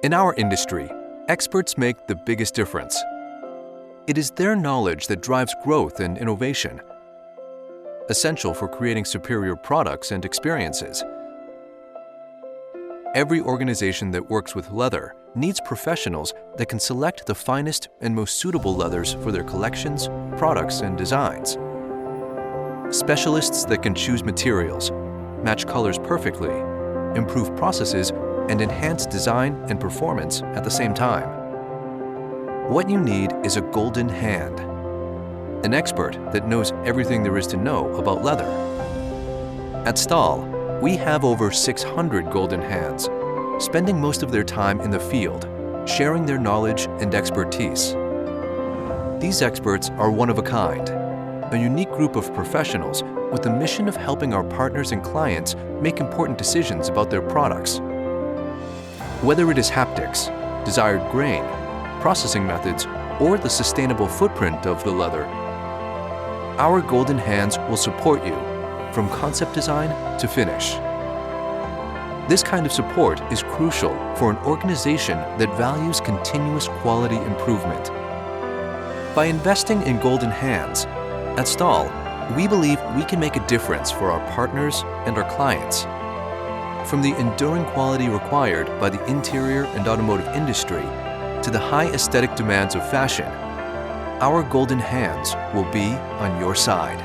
In our industry, experts make the biggest difference. It is their knowledge that drives growth and innovation, essential for creating superior products and experiences. Every organization that works with leather needs professionals that can select the finest and most suitable leathers for their collections, products, and designs. Specialists that can choose materials, match colors perfectly, improve processes, and enhance design and performance at the same time. What you need is a golden hand, an expert that knows everything there is to know about leather. At Stahl, we have over 600 golden hands, spending most of their time in the field, sharing their knowledge and expertise. These experts are one of a kind, a unique group of professionals with the mission of helping our partners and clients make important decisions about their products. Whether it is haptics, desired grain, processing methods, or the sustainable footprint of the leather, our golden hands will support you from concept design to finish. This kind of support is crucial for an organization that values continuous quality improvement. By investing in golden hands, at Stahl, we believe we can make a difference for our partners and our clients. From the enduring quality required by the interior and automotive industry to the high aesthetic demands of fashion, our golden hands will be on your side.